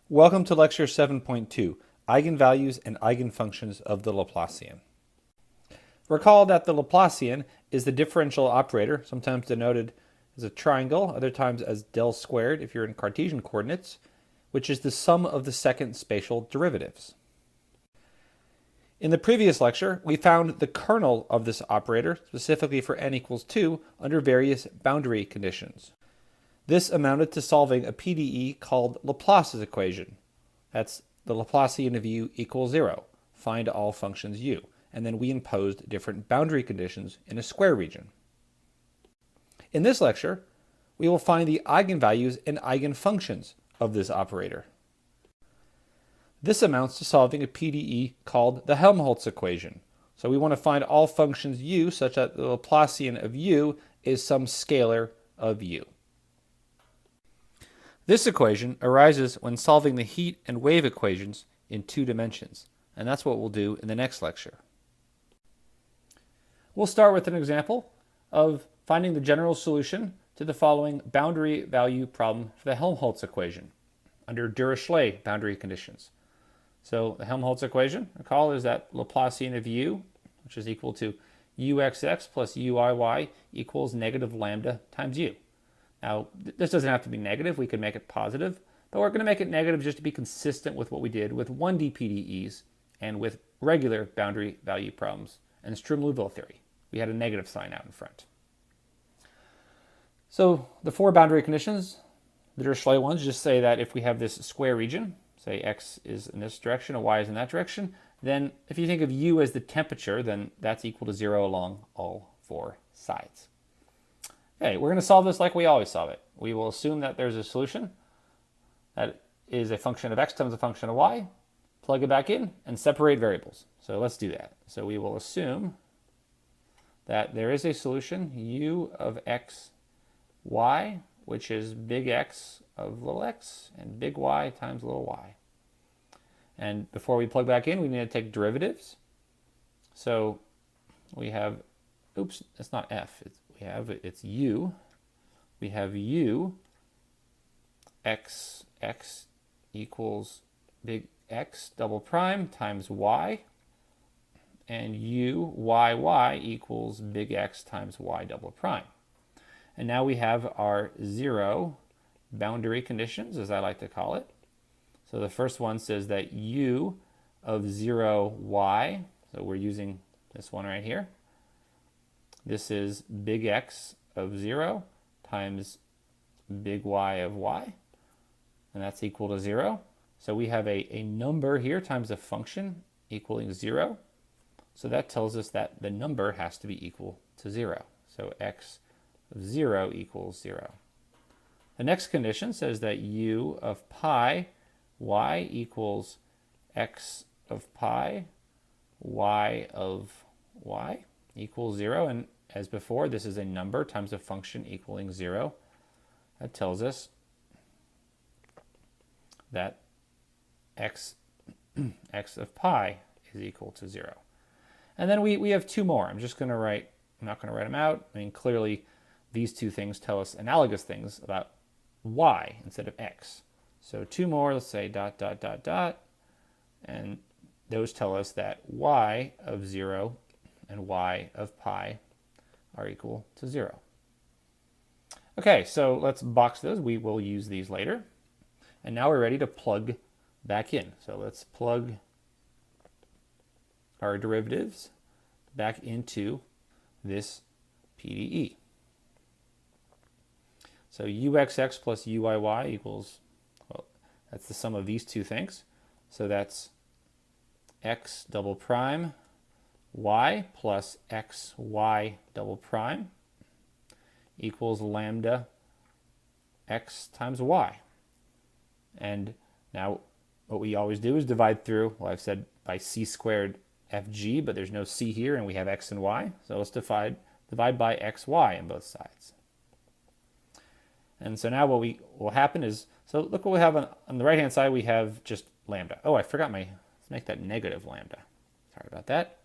Welcome to Lecture 7.2, Eigenvalues and Eigenfunctions of the Laplacian. Recall that the Laplacian is the differential operator, sometimes denoted as a triangle, other times as del squared if you're in Cartesian coordinates, which is the sum of the second spatial derivatives. In the previous lecture, we found the kernel of this operator, specifically for n equals 2, under various boundary conditions. This amounted to solving a PDE called Laplace's equation. That's the Laplacian of u equals 0. Find all functions u. And then we imposed different boundary conditions in a square region. In this lecture, we will find the eigenvalues and eigenfunctions of this operator. This amounts to solving a PDE called the Helmholtz equation. So we want to find all functions u such that the Laplacian of u is some scalar of u. This equation arises when solving the heat and wave equations in 2 dimensions, and that's what we'll do in the next lecture. We'll start with an example of finding the general solution to the following boundary value problem for the Helmholtz equation under Dirichlet boundary conditions. So the Helmholtz equation, recall, is that Laplacian of u, which is equal to uxx plus uyy equals negative lambda times u. Now, this doesn't have to be negative. We can make it positive, but we're going to make it negative just to be consistent with what we did with 1D PDEs and with regular boundary value problems and Sturm-Liouville theory. We had a negative sign out in front. So the 4 boundary conditions, the Dirichlet ones, just say that if we have this square region, say x is in this direction and y is in that direction, then if you think of u as the temperature, then that's equal to 0 along all 4 sides. Okay, we're going to solve this like we always solve it. We will assume that there's a solution that is a function of x times a function of y, plug it back in, and separate variables. So let's do that. So we will assume that there is a solution, u of x, y, which is big X of little x, and big Y times little y. And before we plug back in, we need to take derivatives. So we have, oops, it's not f, it's u. We have u x equals big X double prime times y, and u y equals big X times y double prime. And now we have our 0 boundary conditions, as I like to call it. So the first one says that u of 0y, so we're using this one right here. This is big X of 0 times big Y of y, and that's equal to 0. So we have a number here times a function equaling 0. So that tells us that the number has to be equal to 0. So x of 0 equals 0. The next condition says that u of pi y equals x of pi y of y equals 0. And as before, this is a number times a function equaling 0. That tells us that x of pi is equal to 0. And then we have 2 more. I'm not going to write them out. I mean, clearly these 2 things tell us analogous things about y instead of x. So 2 more, let's say dot, dot, dot, dot. And those tell us that y of 0 and y of pi are equal to 0. Okay, so let's box those. We will use these later. And now we're ready to plug back in. So let's plug our derivatives back into this PDE. So uxx plus uyy equals, well, that's the sum of these 2 things. So that's x double prime y plus xy double prime equals lambda x times y. And now what we always do is divide through, well, I've said by c squared fg, but there's no c here and we have x and y. So let's divide by xy on both sides. And so now what will happen is, so look what we have on the right hand side, we have just lambda. Oh, I forgot let's make that negative lambda. Sorry about that.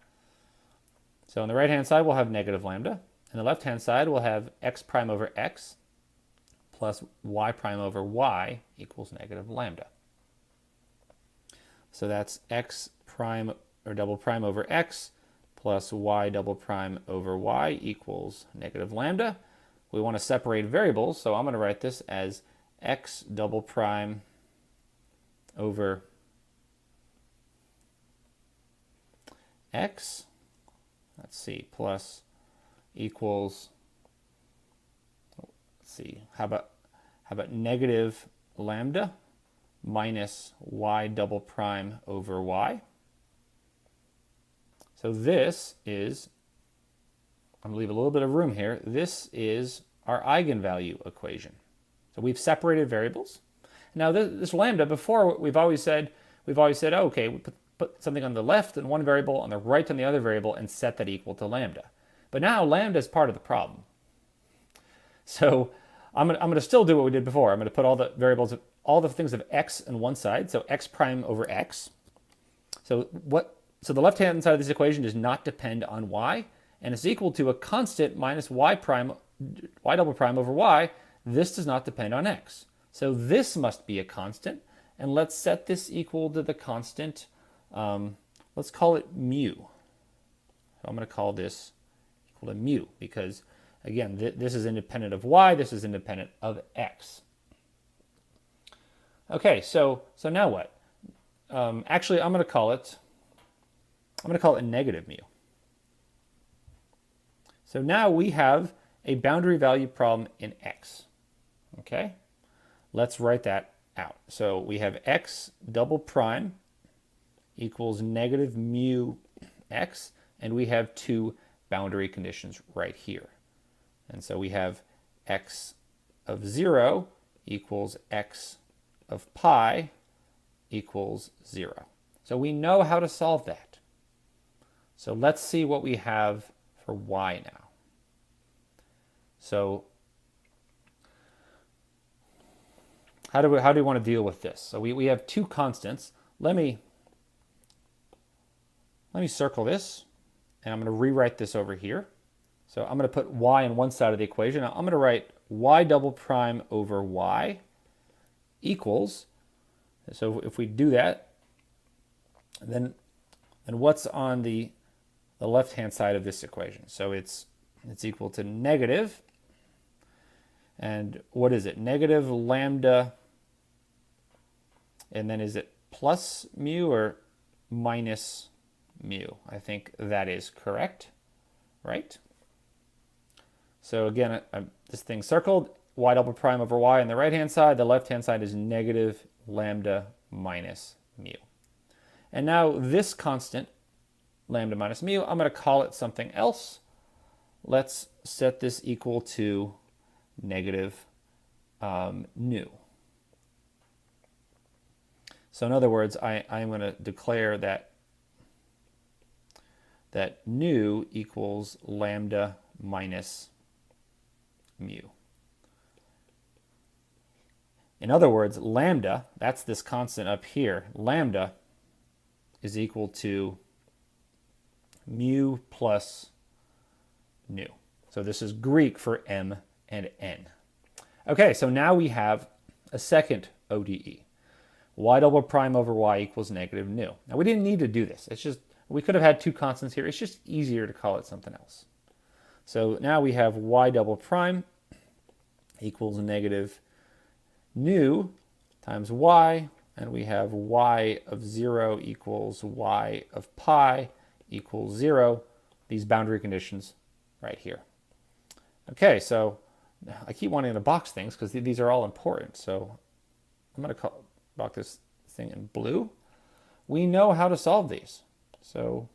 So on the right hand side we'll have negative lambda. And the left hand side we'll have x prime over x plus y prime over y equals negative lambda. So that's x prime or double prime over x plus y double prime over y equals negative lambda. We want to separate variables, so I'm going to write this as x double prime over x, let's see, plus equals, let's see, how about negative lambda minus y double prime over y. So this is, I'm going to leave a little bit of room here. This is our eigenvalue equation. So we've separated variables. Now this lambda, before we've always said, oh, okay, we put something on the left and one variable, on the right on the other variable, and set that equal to lambda. But now lambda is part of the problem. So I'm going to still do what we did before. I'm going to put all the variables, all the things of x on one side, so x prime over x. So the left-hand side of this equation does not depend on y, and it's equal to a constant minus y double prime over y. This does not depend on x. So this must be a constant, and let's set this equal to the constant. Let's call it mu. So I'm going to call this equal to mu because, again, this is independent of y, this is independent of x. Okay, so now what? Actually, I'm going to call it negative mu. So now we have a boundary value problem in x. Okay, let's write that out. So we have x double prime equals negative mu x, and we have two boundary conditions right here. And so we have x of 0 equals x of pi equals 0. So we know how to solve that. So let's see what we have for y now. So how do we want to deal with this? So we have two constants. Let me circle this, and I'm going to rewrite this over here. So I'm going to put y on one side of the equation. Now I'm going to write y double prime over y equals, so if we do that, then what's on the left-hand side of this equation? So it's equal to negative, and what is it? Negative lambda, and then is it plus mu or minus mu? I think that is correct, right? So again, this thing circled, y double prime over y on the right-hand side. The left-hand side is negative lambda minus mu. And now this constant, lambda minus mu, I'm going to call it something else. Let's set this equal to negative nu. So in other words, I'm going to declare that nu equals lambda minus mu. In other words, lambda, that's this constant up here, lambda is equal to mu plus nu. So this is Greek for m and n. Okay, so now we have a second ODE. Y double prime over y equals negative nu. Now we didn't need to do this. It's just, we could have had two constants here. It's just easier to call it something else. So now we have y double prime equals negative nu times y, and we have y of 0 equals y of pi equals 0, these boundary conditions right here. Okay, so I keep wanting to box things because these are all important. So I'm going to box this thing in blue. We know how to solve these. So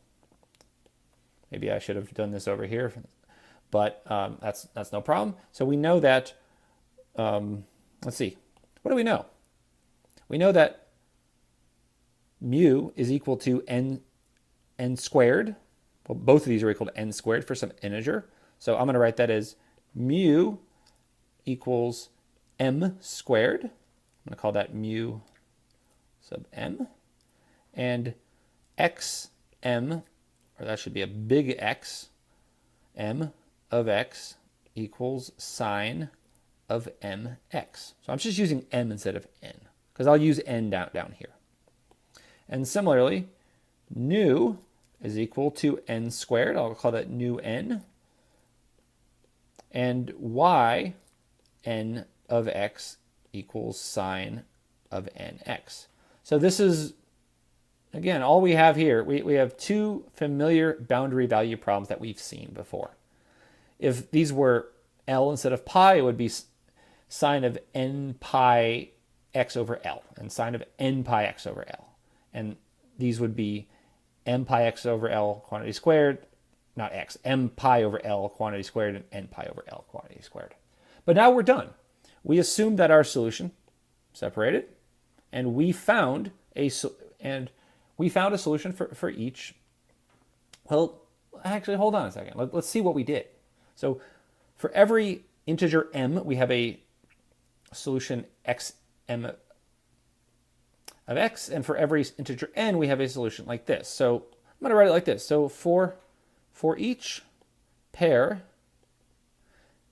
maybe I should have done this over here, but that's no problem. So we know that, let's see, what do we know? We know that mu is equal to n squared. Well, both of these are equal to n squared for some integer. So I'm going to write that as mu equals m squared. I'm going to call that mu sub m. And xm, or that should be a big X, m of x equals sine of mx. So I'm just using m instead of n, because I'll use n down here. And similarly, nu is equal to n squared. I'll call that nu n. And y n of x equals sine of nx. So this is, again, all we have here. We have two familiar boundary value problems that we've seen before. If these were L instead of pi, it would be sine of n pi x over L and sine of n pi x over L. And these would be m pi x over L quantity squared, not x, m pi over L quantity squared and n pi over L quantity squared. But now we're done. We assumed that our solution separated, and we found a solution for each. Well, actually, hold on a second. Let's see what we did. So for every integer m, we have a solution xm of x, and for every integer n, we have a solution like this. So I'm going to write it like this. So for each pair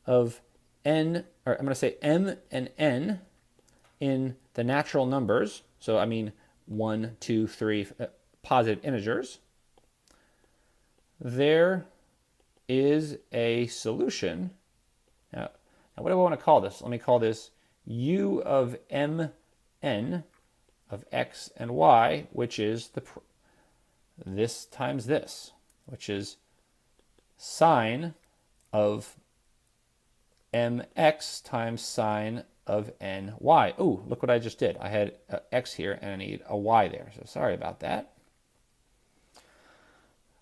of n, or I'm going to say m and n in the natural numbers, so I mean 1, 2, 3 positive integers, there is a solution. Now what do I want to call this? Let me call this u of m n of x and y, which is this times this, which is sine of mx times sine of ny. Oh, look what I just did. I had a x here and I need a y there. So sorry about that.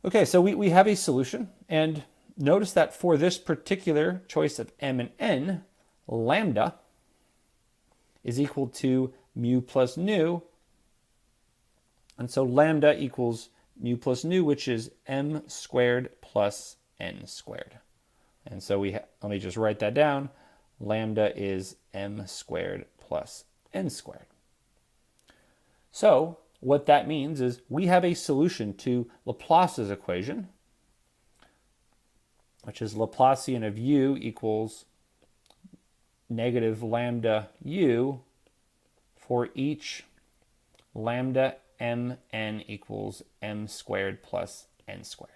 Okay, so we have a solution, and notice that for this particular choice of m and n, lambda is equal to mu plus nu. And so lambda equals mu plus nu, which is m squared plus n squared. And so let me just write that down. Lambda is m squared plus n squared. So what that means is we have a solution to Laplace's equation, which is Laplacian of u equals negative lambda u for each lambda m n equals m squared plus n squared.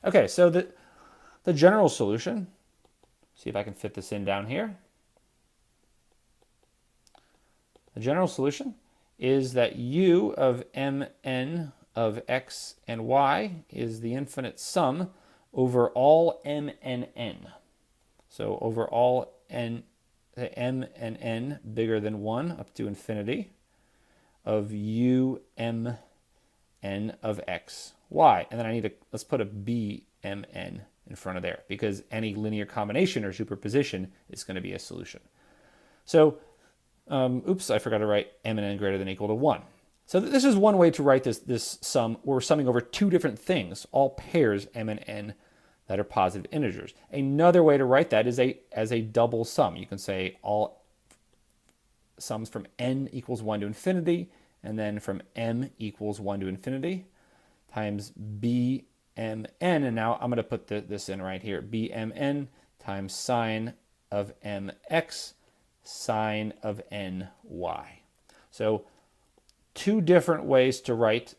Okay, so the general solution, see if I can fit this in down here. The general solution is that u of mn of x and y is the infinite sum over all m and n. So over all m and n bigger than 1 up to infinity of u m n of x, y. And then I need let's put a b m n in front of there, because any linear combination or superposition is going to be a solution. So, oops, I forgot to write m and n greater than or equal to 1. So this is one way to write this sum. We're summing over two different things, all pairs m and n that are positive integers. Another way to write that is as a double sum. You can say all sums from n equals 1 to infinity, and then from m equals 1 to infinity, times b m n, and now I'm going to put this in right here, b m n times sine of mx sine of ny. So two different ways to write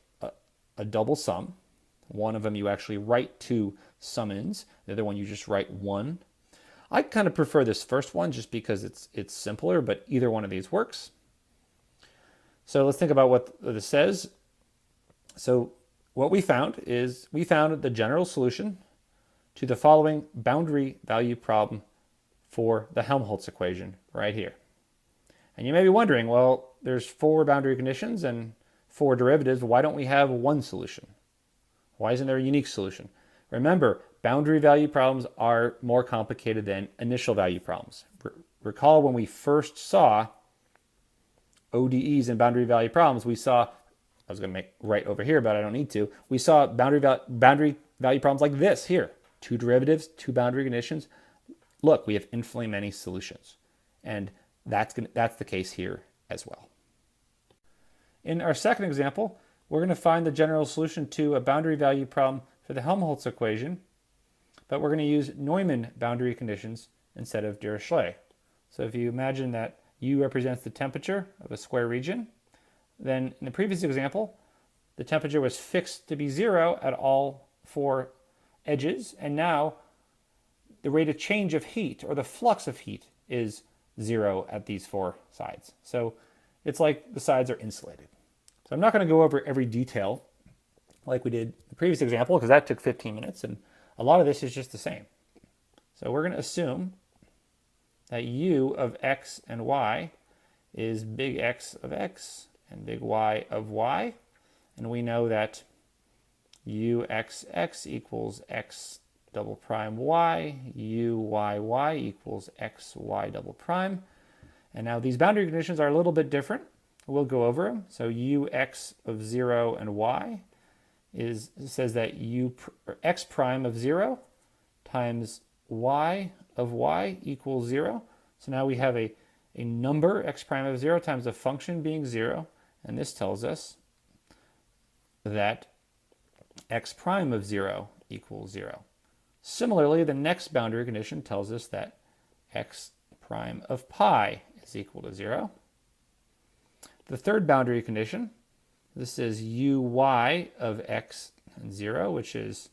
a double sum. One of them you actually write two sum-ins. The other one you just write one. I kind of prefer this first one just because it's simpler, but either one of these works. So let's think about what this says. So what we found is we found the general solution to the following boundary value problem for the Helmholtz equation right here. And you may be wondering, well, there's 4 boundary conditions and 4 derivatives. Why don't we have one solution? Why isn't there a unique solution? Remember, boundary value problems are more complicated than initial value problems. Recall when we first saw ODEs and boundary value problems, we saw, I was going to make right over here, but I don't need to. We saw boundary value problems like this here. 2 derivatives, 2 boundary conditions. Look, we have infinitely many solutions. And that's the case here as well. In our second example, we're going to find the general solution to a boundary value problem for the Helmholtz equation, but we're going to use Neumann boundary conditions instead of Dirichlet. So if you imagine that U represents the temperature of a square region, then in the previous example, the temperature was fixed to be 0 at all 4 edges, and now the rate of change of heat, or the flux of heat, is 0 at these 4 sides. So it's like the sides are insulated. So I'm not going to go over every detail like we did in the previous example, because that took 15 minutes, and a lot of this is just the same. So we're going to assume that u of x and y is big X of x and big Y of y. And we know that uxx equals x double prime y, uyy equals xy double prime. And now these boundary conditions are a little bit different. We'll go over them. So ux of 0 and y says that x prime of 0 times y of y equals 0. So now we have a number, x prime of 0, times a function being 0. And this tells us that x prime of 0 equals 0. Similarly, the next boundary condition tells us that x prime of pi is equal to 0. The third boundary condition, this is uy of x and 0, which is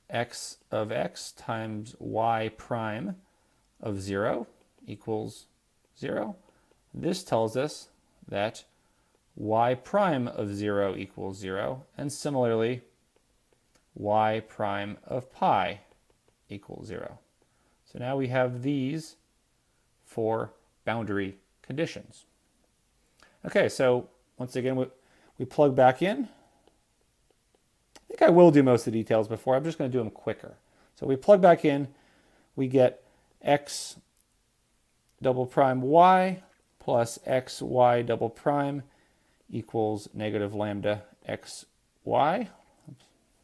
x of x times y prime of 0 equals 0. This tells us that y prime of 0 equals 0, and similarly, y prime of pi equals 0. So now we have these 4 boundary conditions. Okay, so once again, we plug back in. I think I will do most of the details before. I'm just going to do them quicker. So we plug back in, we get x double prime y plus xy double prime equals negative lambda xy.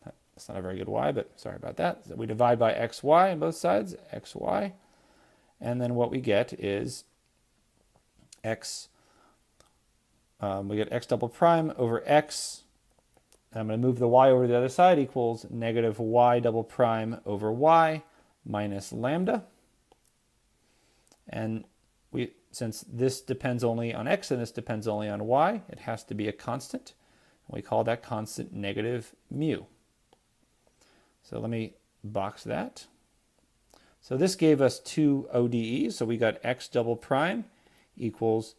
That's not a very good y, but sorry about that. So we divide by xy on both sides, xy. And then what we get is we get x double prime over x. I'm going to move the y over to the other side, equals negative y double prime over y minus lambda. And since this depends only on x and this depends only on y, it has to be a constant. And we call that constant negative mu. So let me box that. So this gave us 2 ODEs. So we got x double prime equals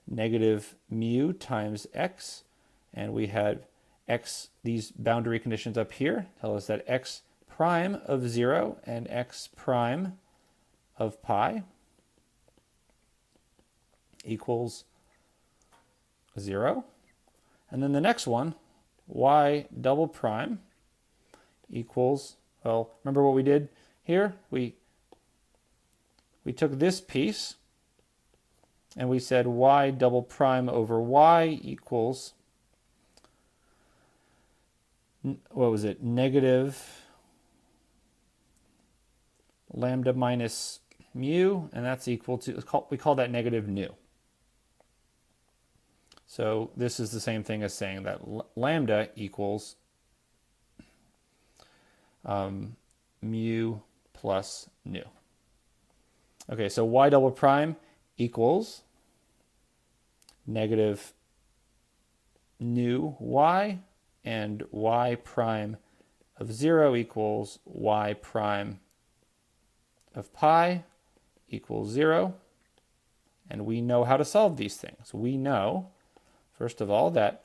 negative mu times x. And we had x, these boundary conditions up here tell us that x prime of 0 and x prime of pi equals 0. And then the next one, y double prime equals, well, remember what we did here? We took this piece and we said y double prime over y equals, what was it, negative lambda minus mu, and that's equal to, we call that negative nu. So this is the same thing as saying that lambda equals mu plus nu. Okay, so y double prime equals negative nu y, and y prime of 0 equals y prime of pi equals 0. And we know how to solve these things. We know, first of all, that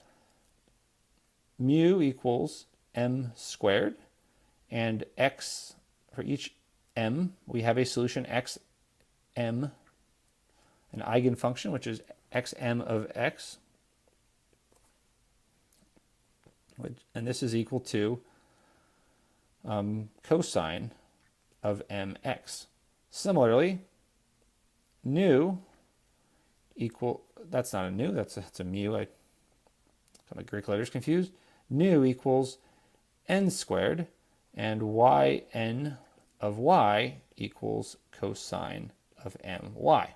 mu equals m squared, and x, for each m, we have a solution xm, an eigenfunction, which is xm of x, and this is equal to cosine of mx. Similarly, nu equal, that's not a nu, that's a mu. I got my Greek letters confused. Nu equals n squared, and yn of y equals cosine of my.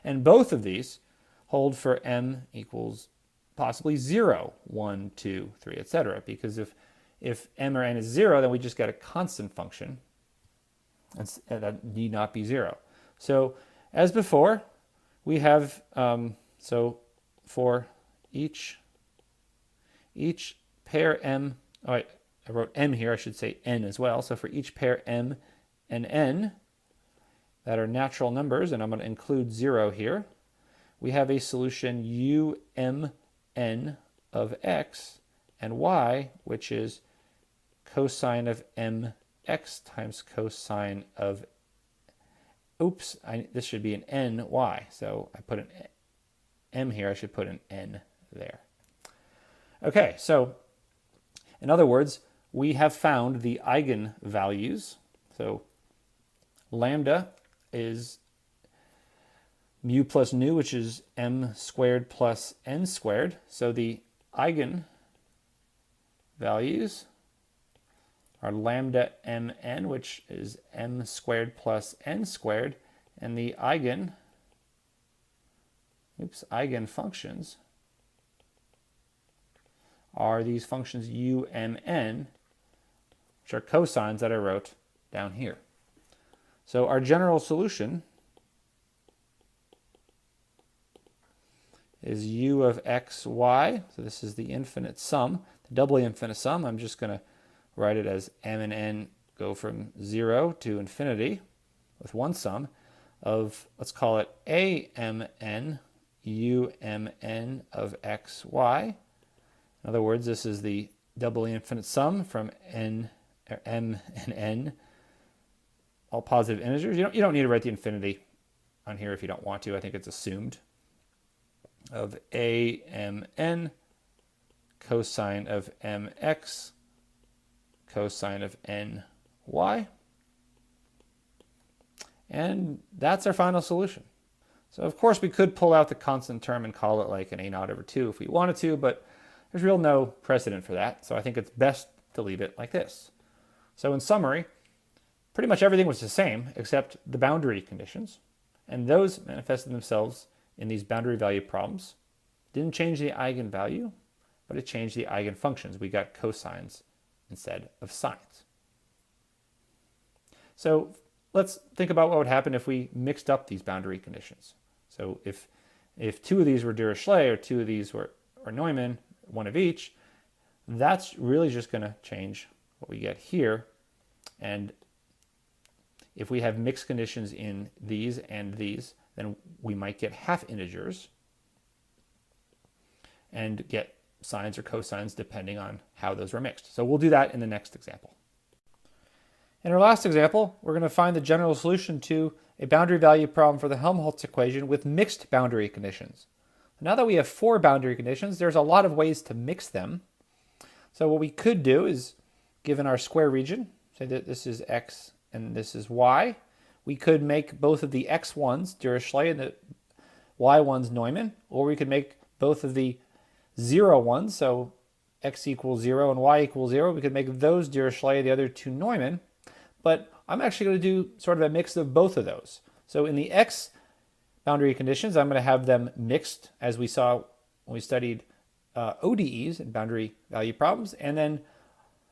And both of these hold for m equals possibly 0, 1, 2, 3, etc. Because if m or n is 0, then we just get a constant function, and that need not be 0. So as before, we have, so for each pair m, oh, I wrote m here, I should say n as well. So for each pair m and n that are natural numbers, and I'm going to include 0 here, we have a solution umn of x and y, which is cosine of mx times cosine of, this should be an ny. So I put an m here, I should put an n there. Okay, so in other words, we have found the eigenvalues. So lambda is mu plus nu, which is m squared plus n squared. So the eigenvalues are lambda mn, which is m squared plus n squared, and the eigenfunctions are these functions umn, which are cosines that I wrote down here. So our general solution is u of x, y. So this is the infinite sum, the doubly infinite sum. I'm just going to write it as m and n go from 0 to infinity with one sum of, let's call it amn umn of x, y. In other words, this is the doubly infinite sum from m and n, all positive integers. You don't need to write the infinity on here if you don't want to. I think it's assumed. Of amn cosine of mx cosine of ny. And that's our final solution. So of course we could pull out the constant term and call it like an a0 over 2 if we wanted to, but there's real no precedent for that. So I think it's best to leave it like this. So in summary, pretty much everything was the same except the boundary conditions. And those manifested themselves in these boundary value problems. Didn't change the eigenvalue, but it changed the eigenfunctions. We got cosines instead of sines. So let's think about what would happen if we mixed up these boundary conditions. So if two of these were Dirichlet or two of these were Neumann, one of each, that's really just going to change what we get here. And if we have mixed conditions in these and these, then we might get half integers and get sines or cosines depending on how those were mixed. So we'll do that in the next example. In our last example, we're going to find the general solution to a boundary value problem for the Helmholtz equation with mixed boundary conditions. Now that we have 4 boundary conditions, there's a lot of ways to mix them. So what we could do is, given our square region, say that this is x and this is y, we could make both of the x ones Dirichlet and the y ones Neumann, or we could make both of the 0 ones, so x equals 0 and y equals 0, we could make those Dirichlet, the other two Neumann. But I'm actually going to do sort of a mix of both of those. So in the x boundary conditions, I'm going to have them mixed, as we saw when we studied ODEs and boundary value problems, and then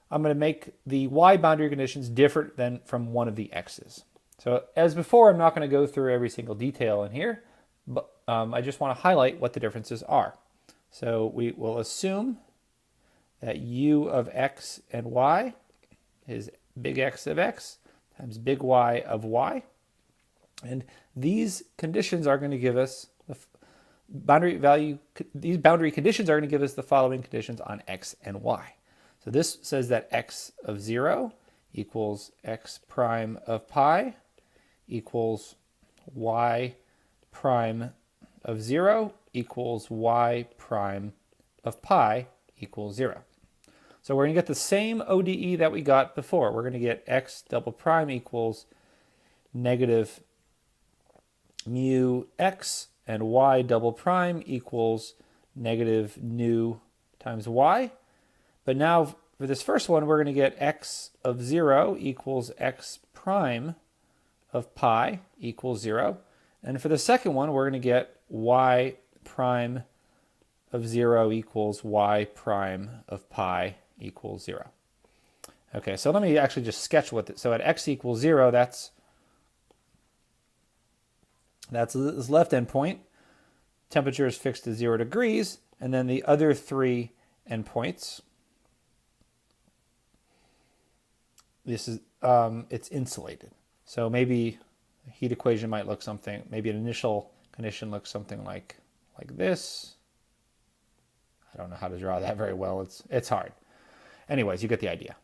I'm going to make the y boundary conditions different than from one of the x's. So as before, I'm not going to go through every single detail in here, but I just want to highlight what the differences are. So we will assume that u of x and y is big X of x times big Y of y. And these conditions are going to give us the these boundary conditions are going to give us the following conditions on x and y. So this says that x of 0 equals x prime of pi equals y prime of 0 equals y prime of pi equals 0. So we're going to get the same ODE that we got before. We're going to get x double prime equals negative mu x and y double prime equals negative nu times y. But now for this first one, we're going to get x of 0 equals x prime of pi equals 0. And for the second one, we're going to get y prime of 0 equals y prime of pi equals 0. Okay, so let me actually just sketch what so at x equals 0, that's this left end point. temperature is fixed to 0 degrees, and then the other three endpoints, this is it's insulated. So maybe the heat equation might look something, maybe an initial condition looks something like this. I don't know how to draw that very well. It's hard. Anyways, you get the idea.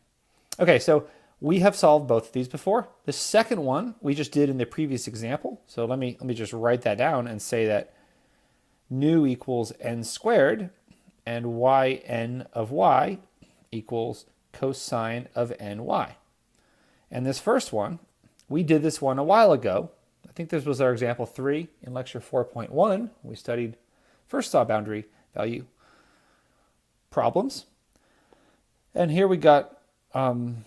Okay, so we have solved both of these before. The second one we just did in the previous example. So let me just write that down and say that nu equals n squared and yn of y equals cosine of ny. And this first one, we did this one a while ago. I think this was our example 3 in lecture 4.1. We first saw boundary value problems. And here we got, you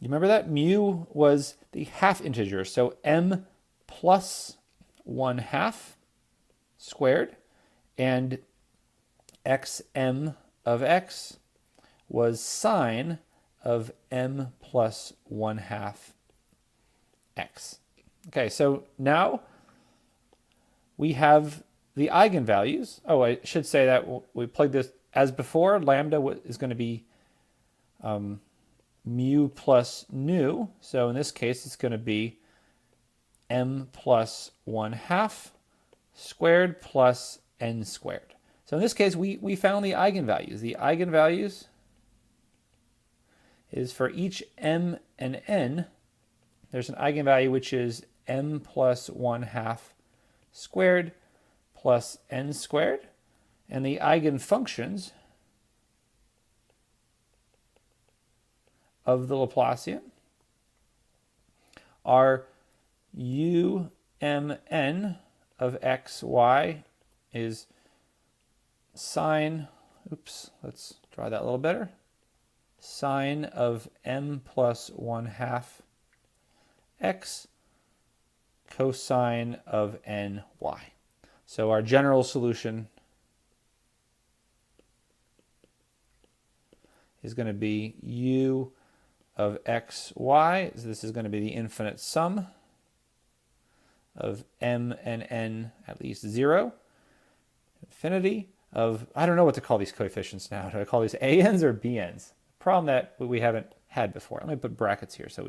remember that? Mu was the half integer, so m plus 1/2 squared, and xm of x was sine of m plus 1/2 x. Okay, so now we have the eigenvalues. Oh, I should say that we plugged this as before. Lambda is going to be mu plus nu. So in this case, it's going to be m plus 1/2 squared plus n squared. So in this case, we found the eigenvalues. The eigenvalues is for each m and n, there's an eigenvalue which is m plus 1/2 squared plus n squared. And the eigenfunctions of the Laplacian are umn of xy is sine, let's draw that a little better, sine of m plus 1/2 x cosine of ny. So our general solution is going to be u of xy. So this is going to be the infinite sum of m and n at least 0, infinity of, I don't know what to call these coefficients now. Do I call these a_n's or b_n's? Problem that we haven't had before. Let me put brackets here so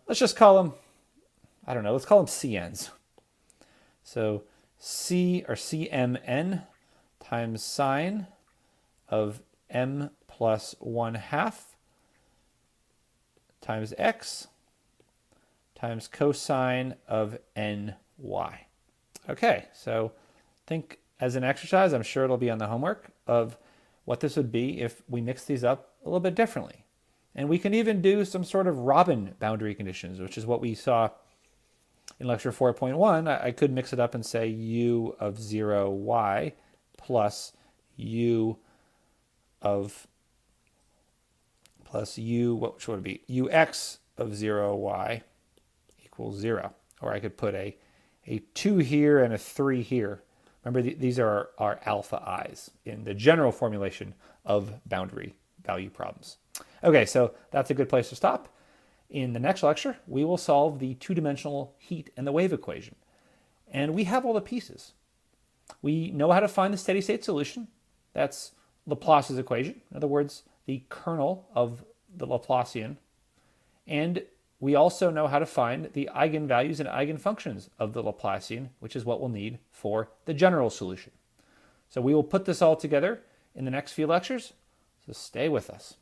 let's just call them, I don't know, let's call them cn's. So c or cmn times sine of m plus 1/2 times x times cosine of ny. Okay, so think as an exercise, I'm sure it'll be on the homework, of what this would be if we mix these up a little bit differently. And we can even do some sort of Robin boundary conditions, which is what we saw in lecture 4.1. I could mix it up and say u of 0y plus u, what should it be? Ux of 0y equals 0. Or I could put a 2 here and a 3 here. Remember, these are our alpha i's in the general formulation of boundary value problems. Okay, so that's a good place to stop. In the next lecture, we will solve the two-dimensional heat and the wave equation. And we have all the pieces. We know how to find the steady-state solution. That's Laplace's equation. In other words, the kernel of the Laplacian. And we also know how to find the eigenvalues and eigenfunctions of the Laplacian, which is what we'll need for the general solution. So we will put this all together in the next few lectures. So stay with us.